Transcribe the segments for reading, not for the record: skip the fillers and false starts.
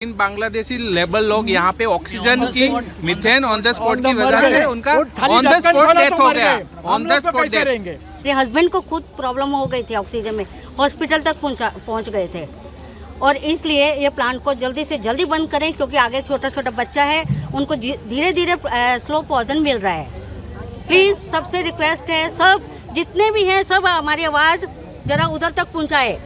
इन Bangladeshi labour लोग यहाँ पे ऑक्सीजन की मीथेन ऑन द स्पॉट की वजह से उनका ऑन द स्पॉट डेथ हो गया। On the spot death. मेरे हस्बैंड को खुद प्रॉब्लम हो गई थी, ऑक्सीजन में हॉस्पिटल तक पहुँच गए थे। और इसलिए ये प्लांट को जल्दी से जल्दी बंद करें, क्योंकि आगे छोटा छोटा बच्चा है, उनको धीरे धीरे स्लो पॉइजन मिल रहा है। प्लीज़ सबसे रिक्वेस्ट है, सब जितने भी हैं सब हमारी आवाज़ जरा उधर तक पहुँचाए।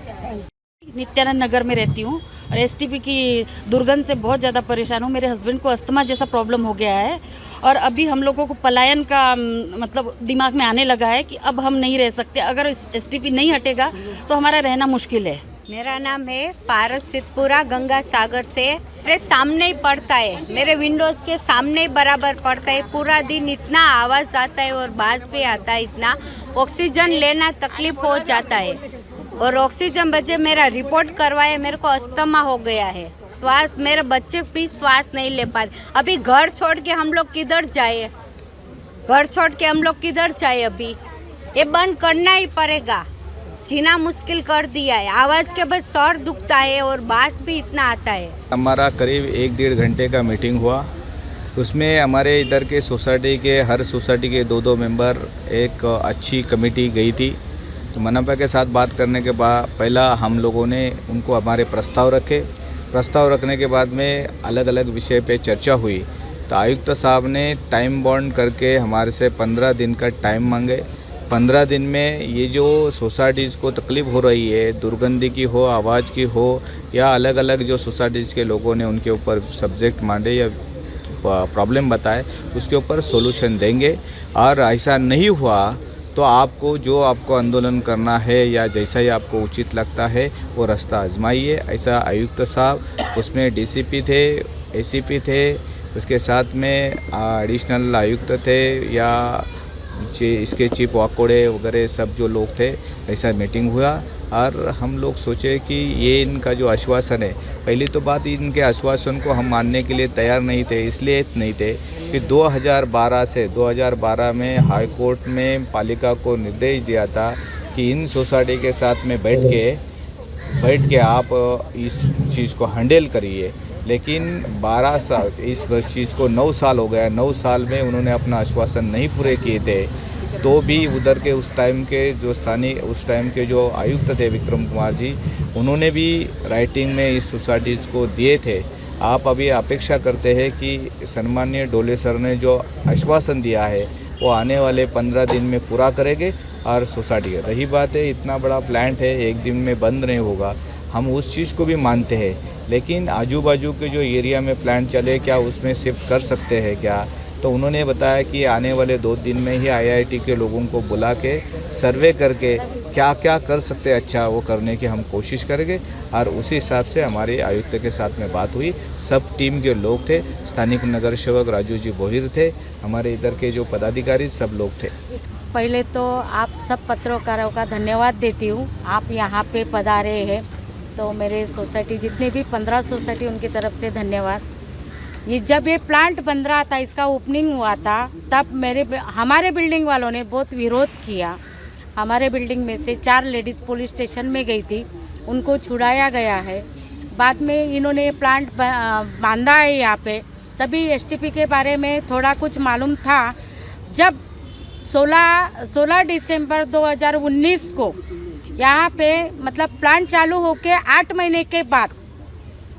नित्यानंद नगर में रहती हूँ और एसटीपी की दुर्गंध से बहुत ज़्यादा परेशान हूँ। मेरे हस्बैंड को अस्थमा जैसा प्रॉब्लम हो गया है और अभी हम लोगों को पलायन का मतलब दिमाग में आने लगा है कि अब हम नहीं रह सकते। अगर एसटीपी नहीं हटेगा तो हमारा रहना मुश्किल है। मेरा नाम है पारस सिद्धपुरा, गंगा सागर से। मेरे सामने ही पड़ता है, मेरे विंडोज़ के सामने ही बराबर पड़ता है। पूरा दिन इतना आवाज़ आता है और बास भी आता है, इतना ऑक्सीजन लेना तकलीफ हो जाता है। और ऑक्सीजन वजह मेरा रिपोर्ट करवाया, मेरे को अस्थमा हो गया है। श्वास, मेरे बच्चे भी श्वास नहीं ले पाते। अभी घर छोड़ के हम लोग किधर जाए? घर छोड़ के हम लोग किधर जाए? अभी ये बंद करना ही पड़ेगा। जीना मुश्किल कर दिया है। आवाज़ के बाद सर दुखता है और बास भी इतना आता है। हमारा करीब 1-1.5 घंटे का मीटिंग हुआ। उसमें हमारे इधर के सोसाइटी के हर सोसाइटी के 2-2 मेंबर, एक अच्छी कमेटी गई थी। तो मनपा के साथ बात करने के बाद पहला हम लोगों ने उनको हमारे प्रस्ताव रखे। प्रस्ताव रखने के बाद में अलग अलग विषय पे चर्चा हुई। तो आयुक्त साहब ने टाइम बॉन्ड करके हमारे से 15 दिन का टाइम मांगे। 15 दिन में ये जो सोसाइटीज़ को तकलीफ़ हो रही है, दुर्गंधी की हो, आवाज़ की हो, या अलग अलग जो सोसाइटीज़ के लोगों ने उनके ऊपर सब्जेक्ट मांगे या प्रॉब्लम बताए, उसके ऊपर सॉल्यूशन देंगे। और ऐसा नहीं हुआ तो आपको जो आपको आंदोलन करना है या जैसा ही आपको उचित लगता है वो रास्ता आजमाइए, ऐसा आयुक्त साहब, उसमें डीसीपी थे, एसीपी थे, उसके साथ में एडिशनल आयुक्त थे या इसके चीफ वाकोड़े वगैरह सब जो लोग थे, ऐसा मीटिंग हुआ। और हम लोग सोचे कि ये इनका जो आश्वासन है, पहली तो बात इनके आश्वासन को हम मानने के लिए तैयार नहीं थे। इसलिए नहीं थे कि 2012 में हाई कोर्ट में पालिका को निर्देश दिया था कि इन सोसाइटी के साथ में बैठ के आप इस चीज़ को हैंडल करिए। लेकिन 12 साल, इस चीज़ को 9 साल हो गया। 9 साल में उन्होंने अपना आश्वासन नहीं पूरे किए थे। तो भी उधर के उस टाइम के जो आयुक्त थे विक्रम कुमार जी, उन्होंने भी राइटिंग में इस सोसाइटीज़ को दिए थे। आप अभी अपेक्षा करते हैं कि सन्माननीय डोले सर ने जो आश्वासन दिया है वो आने वाले 15 दिन में पूरा करेंगे। और सोसाइटी रही बात है, इतना बड़ा प्लांट है, एक दिन में बंद नहीं होगा, हम उस चीज़ को भी मानते हैं। लेकिन आजू बाजू के जो एरिया में प्लांट चले, क्या उसमें शिफ्ट कर सकते हैं क्या? तो उन्होंने बताया कि आने वाले 2 दिन में ही आईआईटी के लोगों को बुला के सर्वे करके क्या क्या कर सकते हैं, अच्छा वो करने की हम कोशिश करेंगे। और उसी हिसाब से हमारे आयुक्त के साथ में बात हुई। सब टीम के लोग थे, स्थानिक नगर सेवक राजू जी बोहिर थे, हमारे इधर के जो पदाधिकारी सब लोग थे। पहले तो आप सब पत्रकारों का धन्यवाद देती हूँ, आप यहाँ पे पधारे हैं। तो मेरे सोसाइटी जितने भी 15 सोसाइटी, उनकी तरफ से धन्यवाद। ये जब ये प्लांट बन रहा था, इसका ओपनिंग हुआ था, तब हमारे बिल्डिंग वालों ने बहुत विरोध किया। हमारे बिल्डिंग में से 4 लेडीज़ पुलिस स्टेशन में गई थी, उनको छुड़ाया गया है। बाद में इन्होंने प्लांट बांधा है यहाँ पे, तभी एसटीपी के बारे में थोड़ा कुछ मालूम था। जब 16 दिसंबर 2019 को यहाँ पे मतलब प्लांट चालू होके 8 महीने के बाद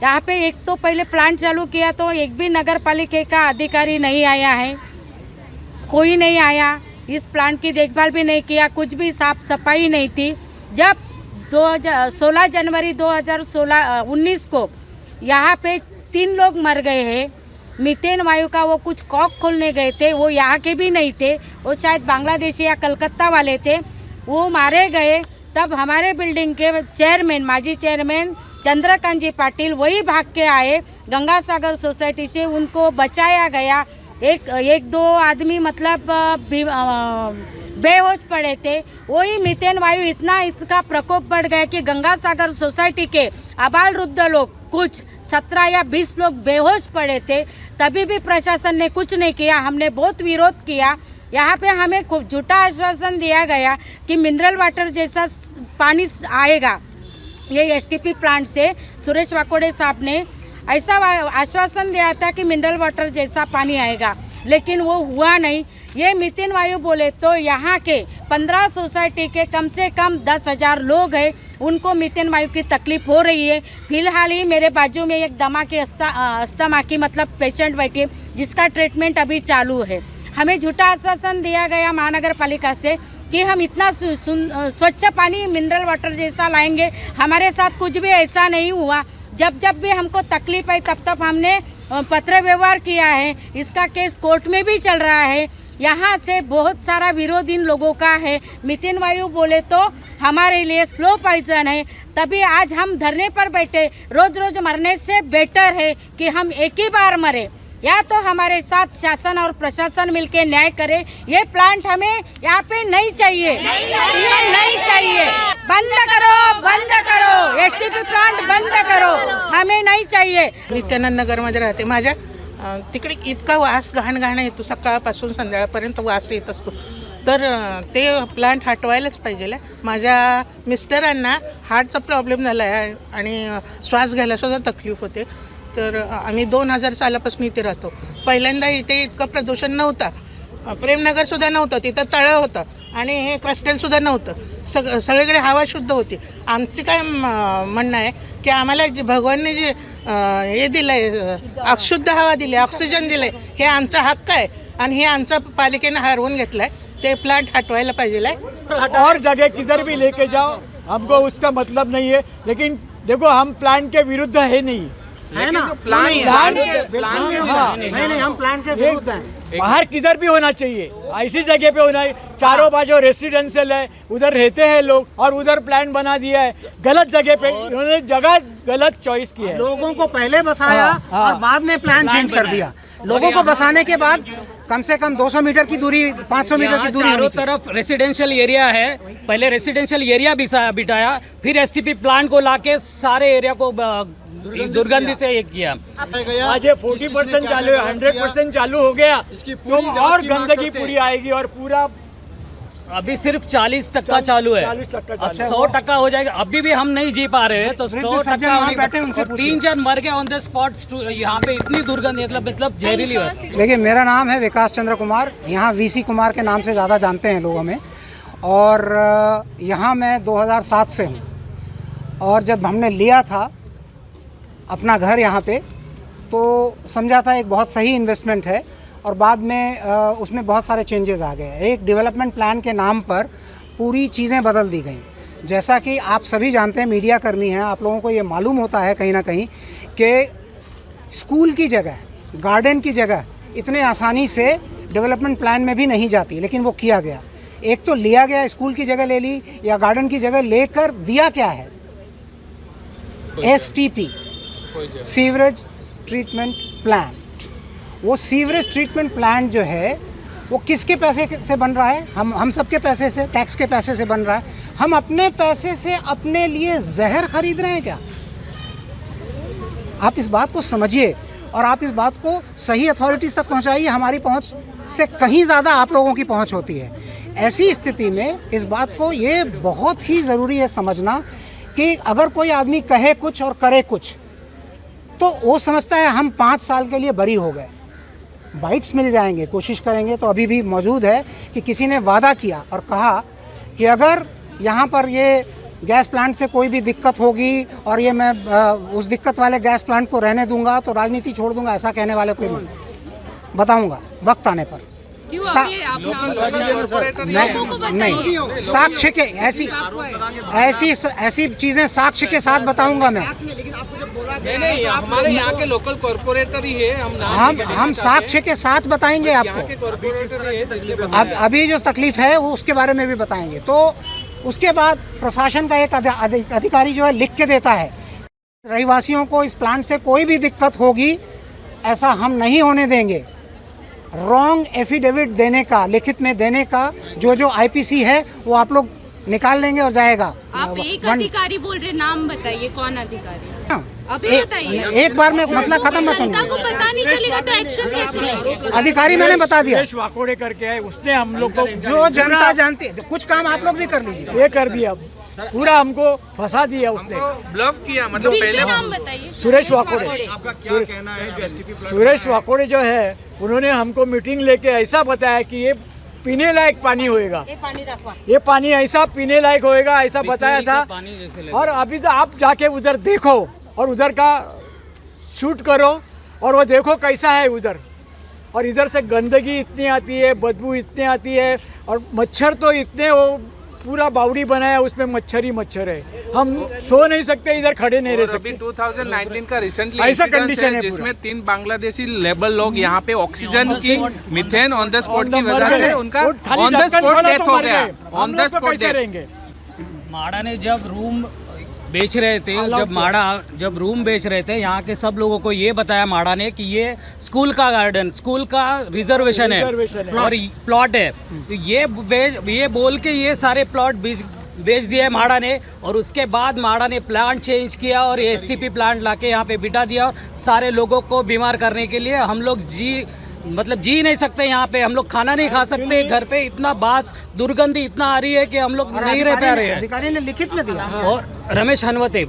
यहाँ पे एक तो पहले प्लांट चालू किया तो एक भी नगर पालिका का अधिकारी नहीं आया है, कोई नहीं आया, इस प्लांट की देखभाल भी नहीं किया, कुछ भी साफ सफाई नहीं थी। जब 16 जनवरी 2019 को यहाँ पे 3 लोग मर गए हैं। मीथेन वायु का वो कुछ कॉक खोलने गए थे, वो यहाँ के भी नहीं थे, वो शायद बांग्लादेशी या कलकत्ता वाले थे, वो मारे गए। तब हमारे बिल्डिंग के चेयरमैन, माजी चेयरमैन चंद्रकांत जी पाटिल वही भाग के आए गंगा सागर सोसाइटी से, उनको बचाया गया। एक दो आदमी मतलब बेहोश पड़े थे। वही मीथेन वायु इसका प्रकोप बढ़ गया कि गंगा सागर सोसाइटी के आबाल वृद्ध लोग कुछ 17 या 20 लोग बेहोश पड़े थे। तभी भी प्रशासन ने कुछ नहीं किया, हमने बहुत विरोध किया। यहाँ पे हमें खूब झूठा आश्वासन दिया गया कि मिनरल वाटर जैसा पानी आएगा। ये एसटीपी प्लांट से सुरेश वाकोड़े साहब ने ऐसा आश्वासन दिया था कि मिनरल वाटर जैसा पानी आएगा, लेकिन वो हुआ नहीं। ये मीथेन वायु बोले तो यहाँ के 15 सोसाइटी के कम से कम 10,000 लोग हैं, उनको मीथेन वायु की तकलीफ हो रही है। फिलहाल ही मेरे बाजू में एक दमा की अस्थमा की मतलब पेशेंट बैठी है, जिसका ट्रीटमेंट अभी चालू है। हमें झूठा आश्वासन दिया गया महानगर पालिका से कि हम इतना स्वच्छ पानी मिनरल वाटर जैसा लाएंगे। हमारे साथ कुछ भी ऐसा नहीं हुआ। जब जब भी हमको तकलीफ आई तब तब हमने पत्र व्यवहार किया है। इसका केस कोर्ट में भी चल रहा है। यहाँ से बहुत सारा विरोध इन लोगों का है। मीथेन वायु बोले तो हमारे लिए स्लो पॉइजन है, तभी आज हम धरने पर बैठे। रोज रोज मरने से बेटर है कि हम एक ही बार मरे, या तो हमारे साथ शासन और प्रशासन मिलके न्याय करे। ये प्लांट हमें यहाँ पे नहीं चाहिए, ये नहीं चाहिए। बंद करो एसटीपी प्लांट बंद करो, हमें नहीं चाहिए। नित्यानंद नगरमध्ये राहते। माझ्या तिकडे इतका वास घाण येतो, सकाळपासून संध्याकाळपर्यंत वास येत असतो। तर ते प्लांट हटवायलाच पाहिजे। माझ्या मिस्टरांना हार्टचा प्रॉब्लेम झाला आहे आणि श्वास घ्यायला सुद्धा तकलीफ होते। तर आम्ही 2000 सालापासून इथे राहतो। पहिल्यांदा इथे इतकं प्रदूषण नव्हता, प्रेमनगरसुद्धा नव्हतं, तिथं तळं होतं आणि हे क्रस्टलसुद्धा नव्हतं। सगळीकडे हवा शुद्ध होती। आमची काय म्हणणं आहे की आम्हाला जे भगवानने जे हे दिलं आहे, अशुद्ध हवा दिली, ऑक्सिजन दिलं आहे, हे आमचा हक्क आहे आणि हे आमचा पालिकेनं हरवून घेतलं आहे। ते प्लांट हटवायला पाहिजे आहे। और जगह किधर भी लेके जाओ, हमको उसका मतलब नहीं है। लेकिन देखो, हम प्लांट के विरुद्ध है नहीं, है ना? प्लान नहीं, हम प्लान के विरुद्ध हैं। बाहर किधर भी होना चाहिए, ऐसी जगह पे होना है। चारों बाजू रेसिडेंशियल है, उधर रहते हैं लोग और उधर प्लान बना दिया है। गलत जगह पे इन्होंने जगह गलत चॉइस की है। लोगों को पहले बसाया और बाद में प्लान चेंज कर दिया। लोगों को बसाने के बाद कम से कम 200 मीटर की दूरी, 500 मीटर की दूरी चारों तरफ रेसिडेंशियल एरिया है। पहले रेसिडेंशियल एरिया बिठाया, फिर एसटीपी प्लांट को लाके सारे एरिया को दुर्गंधी से एक किया। आज ये 40% चालू है, 100% चालू हो गया तो और गंदगी पूरी आएगी और पूरा अभी सिर्फ 40% चालू है। 40% अब 100% हो जाएगा। अभी भी हम नहीं जी पा रहे हैं, तो 100% होने का। 3 जन मर गए ऑन द स्पॉट। यहाँ पे इतनी दुर्गंध, मतलब जहरीली है। देखिए, मेरा नाम है विकास चंद्र कुमार। यहाँ वीसी कुमार के नाम से ज़्यादा जानते हैं लोग हमें। और यहाँ मैं 2007 से हूँ। और जब हमने लिया था अपना घर यहाँ पे, तो समझा था एक बहुत सही इन्वेस्टमेंट है। और बाद में उसमें बहुत सारे चेंजेस आ गए। एक डेवलपमेंट प्लान के नाम पर पूरी चीज़ें बदल दी गई। जैसा कि आप सभी जानते हैं, मीडिया कर्मी हैं, आप लोगों को ये मालूम होता है कहीं ना कहीं कि स्कूल की जगह, गार्डन की जगह इतने आसानी से डेवलपमेंट प्लान में भी नहीं जाती, लेकिन वो किया गया। एक तो लिया गया, स्कूल की जगह ले ली या गार्डन की जगह लेकर दिया क्या है, STP, सीवरेज ट्रीटमेंट प्लांट। वो सीवरेज ट्रीटमेंट प्लांट जो है वो किसके पैसे से बन रहा है? हम सबके पैसे से, टैक्स के पैसे से बन रहा है। हम अपने पैसे से अपने लिए जहर खरीद रहे हैं क्या? आप इस बात को समझिए और आप इस बात को सही अथॉरिटीज़ तक पहुंचाइए। हमारी पहुंच से कहीं ज़्यादा आप लोगों की पहुंच होती है। ऐसी स्थिति में इस बात को ये बहुत ही ज़रूरी है समझना कि अगर कोई आदमी कहे कुछ और करे कुछ, तो वो समझता है हम 5 साल के लिए बरी हो गए, बाइट्स मिल जाएंगे, कोशिश करेंगे। तो अभी भी मौजूद है कि किसी ने वादा किया और कहा कि अगर यहाँ पर ये गैस प्लांट से कोई भी दिक्कत होगी और ये मैं उस दिक्कत वाले गैस प्लांट को रहने दूंगा तो राजनीति छोड़ दूंगा। ऐसा कहने वाले कोई नहीं, बताऊंगा वक्त आने पर। नहीं, साक्ष्य के ऐसी चीजें साक्ष्य के साथ बताऊंगा मैं। नहीं, हमारे यहाँ के लोकल कॉर्पोरेटर ही है। हम साक्ष्य के साथ बताएंगे आपको। अब अभी जो तकलीफ है वो उसके बारे में भी बताएंगे। तो उसके बाद प्रशासन का एक अधिकारी जो है लिख के देता है, रहवासियों को इस प्लांट से कोई भी दिक्कत होगी ऐसा हम नहीं होने देंगे। रॉन्ग एफिडेविट देने का, लिखित में देने का जो IPC है वो आप लोग निकाल लेंगे और जाएगा। आप एक अधिकारी बोल रहे, नाम बताइए कौन अधिकारी? अभी बताइए। एक बार में मसला खत्म मत होने। को पता नहीं चलेगा तो एक्शन कैसे लेंगे? अधिकारी मैंने बता दिया, वाकोड़े करके है, उसने हम लोग को जो जनता जानती है। कुछ काम आप लोग भी कर लीजिए। ये कर दिया। पूरा हमको फंसा दिया उसने। ब्लफ किया मतलब फिर पहले से नाम बताइए। सुरेश वाकोड़े। सुरेश वाकोड़े जो है उन्होंने हमको मीटिंग लेके ऐसा बताया कि ये पीने लायक पानी होएगा, ये पानी ऐसा पीने लायक होएगा ऐसा बताया था। और अभी तो आप जाके उधर देखो और उधर का शूट करो और वो देखो कैसा है उधर। और इधर से गंदगी इतनी आती है, बदबू इतनी आती है और मच्छर तो इतने, वो पूरा बावड़ी बनाया उसमें मच्छर ही मच्छर है। हम सो नहीं सकते, इधर खड़े नहीं रह और अभी सकते। 2019 का रिसेंटली ऐसा कंडीशन है जिसमें 3 बांग्लादेशी लेबर लोग यहाँ पे ऑक्सीजन की मिथेन ऑन द स्पॉट की वजह से उनका ऑन द स्पॉट डेथ हो गया। On the spot death. रहेंगे। माड़ा ने जब रूम बेच रहे थे, जब रूम बेच रहे थे, यहाँ के सब लोगों को ये बताया माड़ा ने कि ये स्कूल का गार्डन, स्कूल का रिजर्वेशन है और प्लॉट है। तो ये बोल के ये सारे प्लॉट बेच दिए माड़ा ने। और उसके बाद माड़ा ने प्लांट चेंज किया और एसटीपी प्लांट लाके यहाँ पे बिठा दिया और सारे लोगों को बीमार करने के लिए। हम लोग जी नहीं सकते यहाँ पे, हम लोग खाना नहीं खा सकते। घर पे इतना बास दुर्गंधी इतना आ रही है कि हम लोग नहीं रह पा रहे हैं। अधिकारी ने लिखित में दिया। और रमेश हनवते